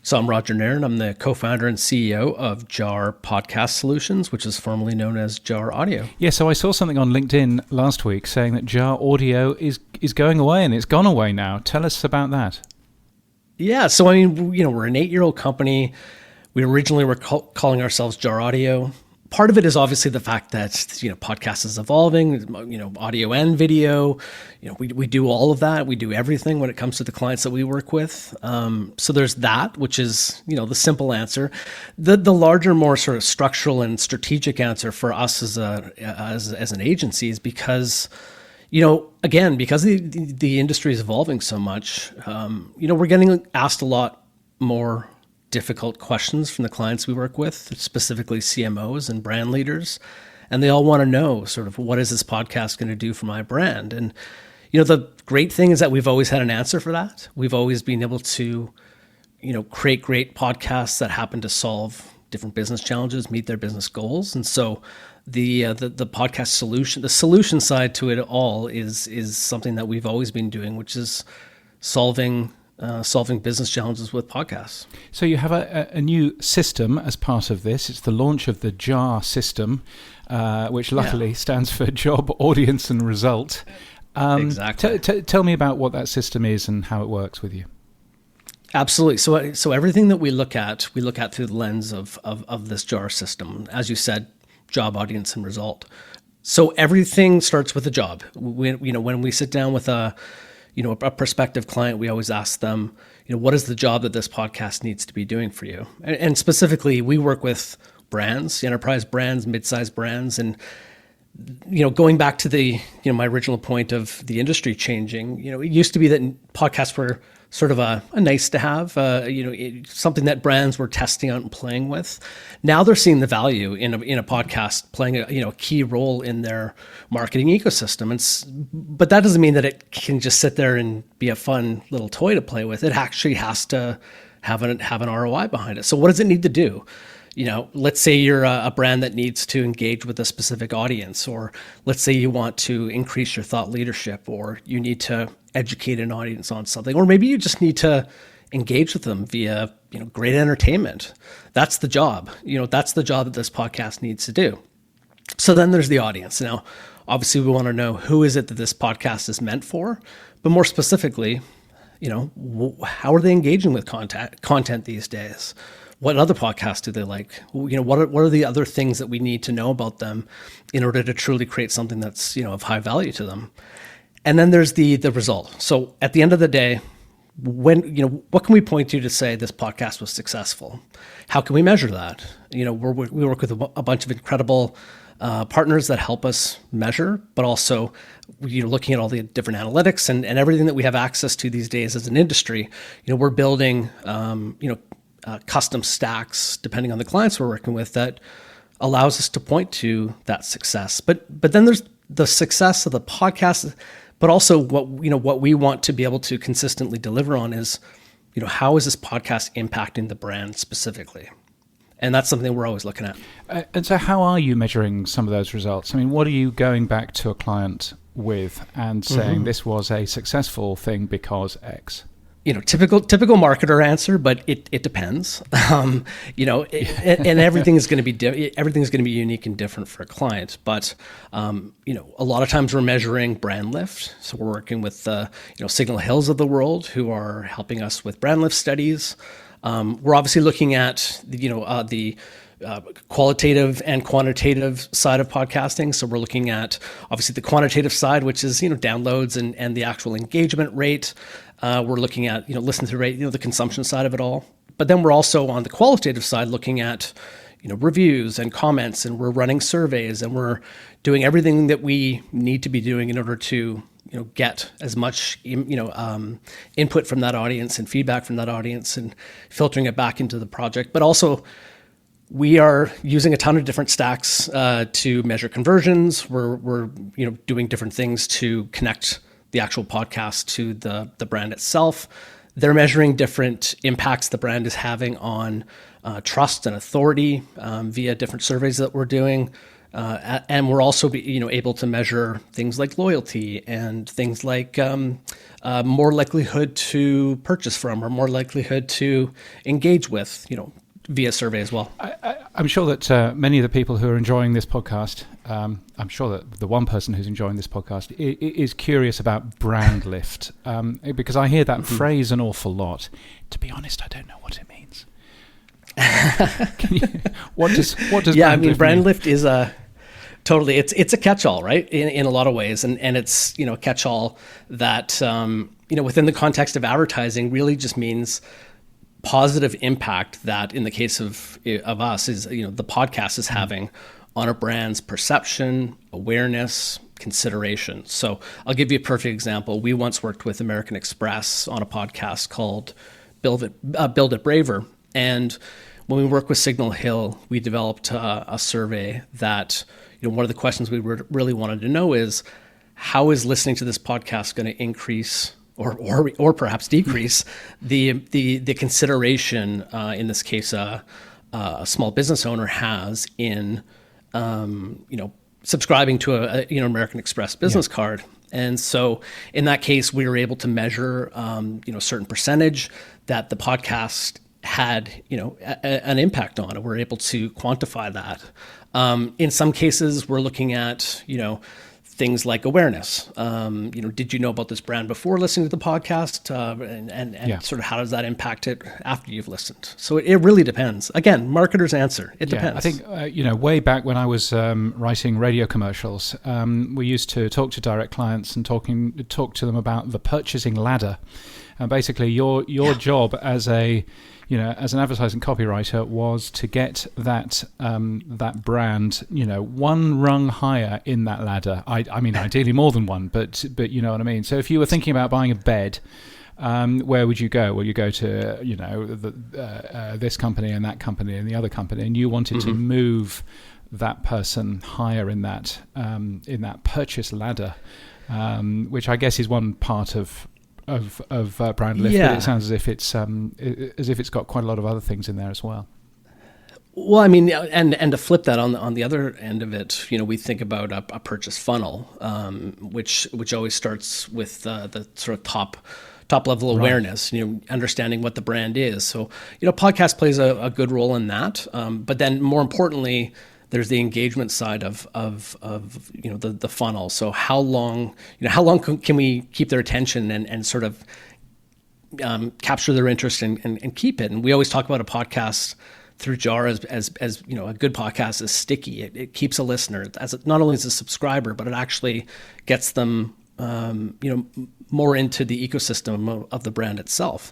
So I'm Roger Nairn. I'm the co-founder and CEO of JAR Podcast Solutions, which is formerly known as JAR Audio. Yeah, so I saw something on LinkedIn last week saying that JAR Audio is going away, and it's gone away now. Tell us about that. Yeah, so I mean, we're an 8-year-old company. We originally were calling ourselves JAR Audio. Part of it is obviously the fact that, podcast is evolving, audio and video. We do all of that. We do everything when it comes to the clients that we work with. So there's that, which is, the simple answer. The larger, more sort of structural and strategic answer for us as an agency is because, again, because the industry is evolving so much, we're getting asked a lot more difficult questions from the clients we work with, specifically CMOs and brand leaders. And they all want to know sort of, what is this podcast going to do for my brand? And, the great thing is that we've always had an answer for that. We've always been able to, create great podcasts that happen to solve different business challenges, meet their business goals. And so the podcast solution, the solution side to it all is something that we've always been doing, which is solving business challenges with podcasts. So you have a new system as part of this. It's the launch of the JAR system, which luckily stands for Job, Audience and Result. Exactly. Tell me about what that system is and how it works with you. Absolutely. So everything that we look at through the lens of this JAR system. As you said, Job, Audience and Result. So everything starts with a job. When we sit down with a prospective client, we always ask them, what is the job that this podcast needs to be doing for you? And specifically, we work with brands, enterprise brands, mid-sized brands. And, going back to the, my original point of the industry changing, it used to be that podcasts were sort of a nice to have, something that brands were testing out and playing with. Now they're seeing the value in a podcast playing a key role in their marketing ecosystem. But that doesn't mean that it can just sit there and be a fun little toy to play with. It actually has to have an ROI behind it. So what does it need to do? Let's say you're a brand that needs to engage with a specific audience, or let's say you want to increase your thought leadership, or you need to educate an audience on something, or maybe you just need to engage with them via, great entertainment. That's the job. That's the job that this podcast needs to do. So then there's the audience. Now, obviously we want to know, who is it that this podcast is meant for, but more specifically, how are they engaging with content these days? What other podcasts do they like? What are the other things that we need to know about them in order to truly create something that's, of high value to them? And then there's the result. So at the end of the day, what can we point to say this podcast was successful? How can we measure that? We work with a bunch of incredible partners that help us measure, but also looking at all the different analytics and everything that we have access to these days as an industry. We're building custom stacks, depending on the clients we're working with, that allows us to point to that success. But then there's the success of the podcast, but also what we want to be able to consistently deliver on is, how is this podcast impacting the brand specifically? And that's something we're always looking at. And so how are you measuring some of those results? I mean, what are you going back to a client with and saying this was a successful thing because X? Typical marketer answer, but it depends. And everything is going to be everything's going to be unique and different for a client. But a lot of times we're measuring brand lift. So we're working with Signal Hills of the world, who are helping us with brand lift studies. We're obviously looking at the qualitative and quantitative side of podcasting. So we're looking at obviously the quantitative side, which is downloads and the actual engagement rate. We're looking at listen through rate, the consumption side of it all. But then we're also on the qualitative side looking at reviews and comments, and we're running surveys, and we're doing everything that we need to be doing in order to get as much input from that audience and feedback from that audience and filtering it back into the project. But also, we are using a ton of different stacks to measure conversions. We're doing different things to connect the actual podcast to the brand itself. They're measuring different impacts the brand is having on trust and authority via different surveys that we're doing. And we're also able to measure things like loyalty and things like more likelihood to purchase from or more likelihood to engage with, via survey as well. I'm sure that many of the people who are enjoying this podcast, I'm sure that the one person who's enjoying this podcast is curious about brand lift, because I hear that phrase an awful lot. To be honest, I don't know what it means. What does brand lift is a totally it's a catch-all, right, in a lot of ways, and it's a catch-all that within the context of advertising really just means positive impact that in the case of us is the podcast is having on a brand's perception, awareness, consideration. So I'll give you a perfect example. We once worked with American Express on a podcast called Build It Braver. And when we worked with Signal Hill, we developed a survey that, one of the questions we really wanted to know is, how is listening to this podcast going to increase or perhaps decrease the consideration, in this case, a small business owner has in, subscribing to an American Express business card. And so in that case, we were able to measure, a certain percentage that the podcast had, an impact on, and we're able to quantify that. In some cases, we're looking at, things like awareness. Did you know about this brand before listening to the podcast? And sort of how does that impact it after you've listened? So it really depends. Again, marketer's answer. It depends. I think, way back when I was writing radio commercials, we used to talk to direct clients and talk to them about the purchasing ladder. And basically your job as as an advertising copywriter was to get that brand, one rung higher in that ladder. I mean, ideally more than one, but you know what I mean. So if you were thinking about buying a bed, where would you go? Well, you go to this company and that company and the other company, and you wanted to move that person higher in that purchase ladder, which I guess is one part of brand lift, but it sounds as if it's got quite a lot of other things in there as well. Well, I mean, and to flip that on the other end of it, we think about a purchase funnel, which always starts with the sort of top level awareness, understanding what the brand is. So, podcast plays a good role in that, but then more importantly, there's the engagement side of the funnel. So how long can we keep their attention and sort of capture their interest and keep it? And we always talk about a podcast through JAR as a good podcast is sticky. It keeps a listener not only as a subscriber, but it actually gets them more into the ecosystem of the brand itself.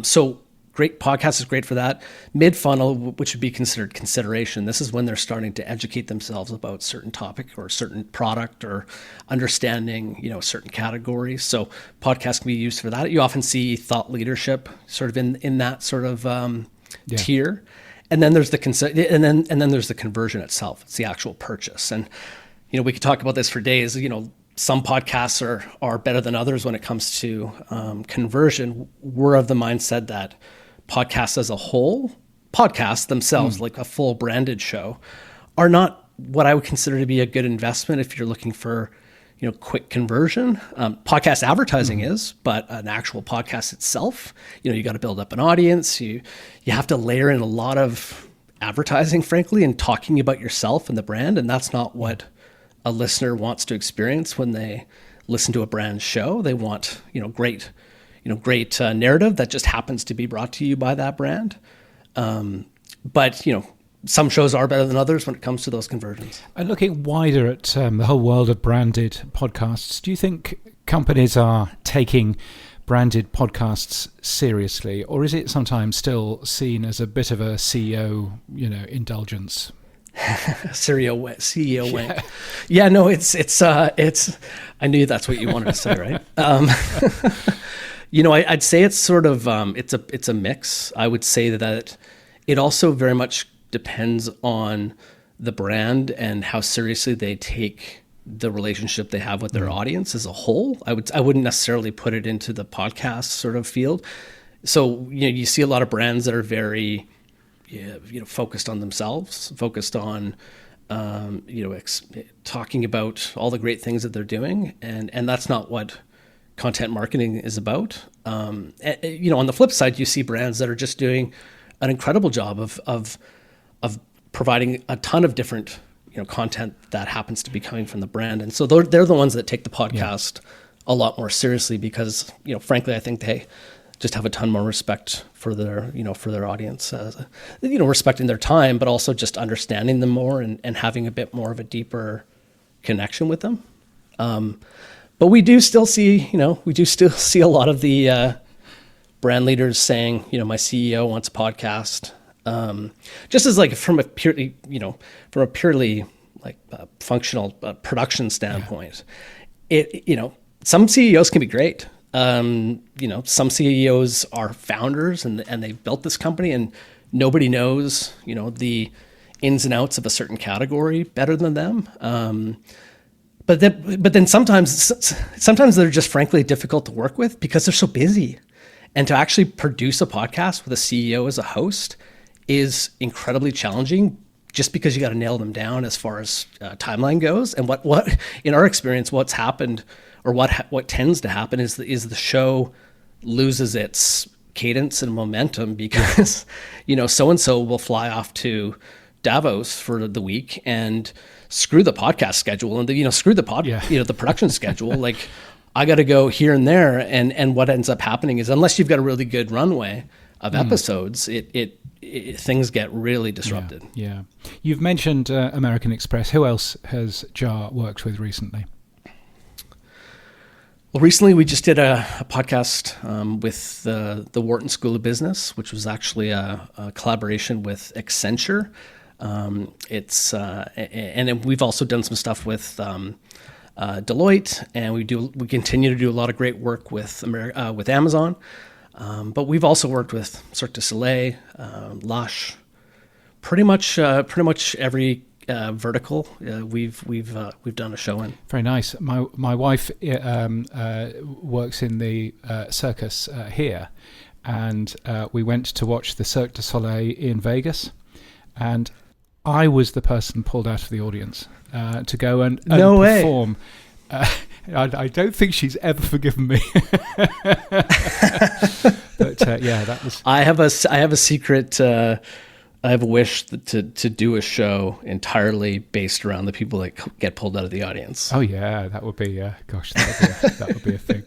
So great podcast is great for that. Mid-funnel, which would be considered consideration, this is when they're starting to educate themselves about certain topic or certain product or understanding, certain categories. So podcasts can be used for that. You often see thought leadership sort of in that sort of tier. And then there's the and then there's the conversion itself. It's the actual purchase. And we could talk about this for days. Some podcasts are better than others when it comes to conversion. We're of the mindset that podcasts as a whole, podcasts themselves, like a full branded show, are not what I would consider to be a good investment if you're looking for, quick conversion. Podcast advertising is, but an actual podcast itself, you got to build up an audience. You have to layer in a lot of advertising, frankly, and talking about yourself and the brand, and that's not what a listener wants to experience when they listen to a brand show. They want, great narrative that just happens to be brought to you by that brand. But some shows are better than others when it comes to those conversions. And looking wider at the whole world of branded podcasts, do you think companies are taking branded podcasts seriously, or is it sometimes still seen as a bit of a CEO, indulgence? CEO wank. Yeah, no, it's. I knew that's what you wanted to say, right? I'd say it's sort of it's a mix. I would say that it also very much depends on the brand and how seriously they take the relationship they have with their audience as a whole. I wouldn't necessarily put it into the podcast sort of field. So you see a lot of brands that are very focused on themselves, focused on talking about all the great things that they're doing, and that's not what content marketing is about. On the flip side, you see brands that are just doing an incredible job of providing a ton of different content that happens to be coming from the brand, and so they're the ones that take the podcast a lot more seriously because frankly, I think they just have a ton more respect for their audience, respecting their time, but also just understanding them more and having a bit more of a deeper connection with them. But we do still see a lot of the brand leaders saying, my CEO wants a podcast. Just as like from a purely like functional production standpoint, some CEOs can be great. Some CEOs are founders and they've built this company and nobody knows, the ins and outs of a certain category better than them. But then sometimes they're just frankly difficult to work with because they're so busy. And to actually produce a podcast with a CEO as a host is incredibly challenging just because you got to nail them down as far as timeline goes. And what in our experience, what's happened or what tends to happen is the show loses its cadence and momentum because, so-and-so will fly off to Davos for the week and screw the podcast schedule and screw the the production schedule. Like I got to go here and there. And what ends up happening is unless you've got a really good runway of episodes, things get really disrupted. Yeah. You've mentioned American Express. Who else has JAR worked with recently? Well, recently we just did a podcast with the Wharton School of Business, which was actually a collaboration with Accenture. And we've also done some stuff with Deloitte, and we continue to do a lot of great work with Amazon. But we've also worked with Cirque du Soleil, Lush, pretty much every vertical we've done a show in. Very nice. My wife works in the circus here, and we went to watch the Cirque du Soleil in Vegas, and I was the person pulled out of the audience to go and perform. I don't think she's ever forgiven me. But that was. I have a secret. I have a wish to do a show entirely based around the people that get pulled out of the audience. Oh yeah, that would be. That would be a thing.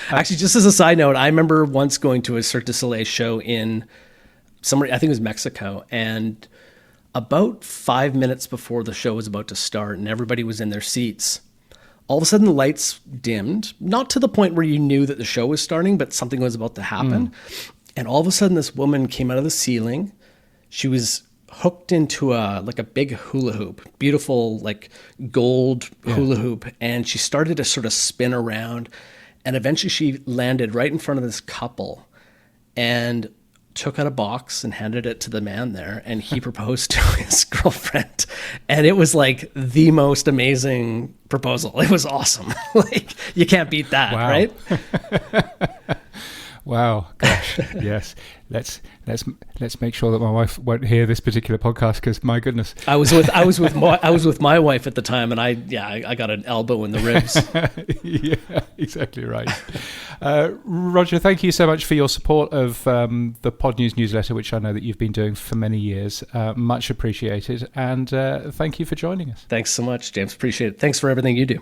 Actually, just as a side note, I remember once going to a Cirque du Soleil show in somewhere, I think it was Mexico, and about 5 minutes before the show was about to start and everybody was in their seats, all of a sudden the lights dimmed, not to the point where you knew that the show was starting, but something was about to happen. And all of a sudden this woman came out of the ceiling. She was hooked into a big hula hoop, beautiful like gold hula hoop. And she started to sort of spin around, and eventually she landed right in front of this couple and took out a box and handed it to the man there, and he proposed to his girlfriend. And it was like the most amazing proposal. It was awesome. Like you can't beat that, right? Wow, gosh, yes. Let's make sure that my wife won't hear this particular podcast because my goodness, I was with my wife at the time, and I got an elbow in the ribs. Yeah, exactly right. Roger, thank you so much for your support of the Pod News newsletter, which I know that you've been doing for many years. Much appreciated, and thank you for joining us. Thanks so much, James. Appreciate it. Thanks for everything you do.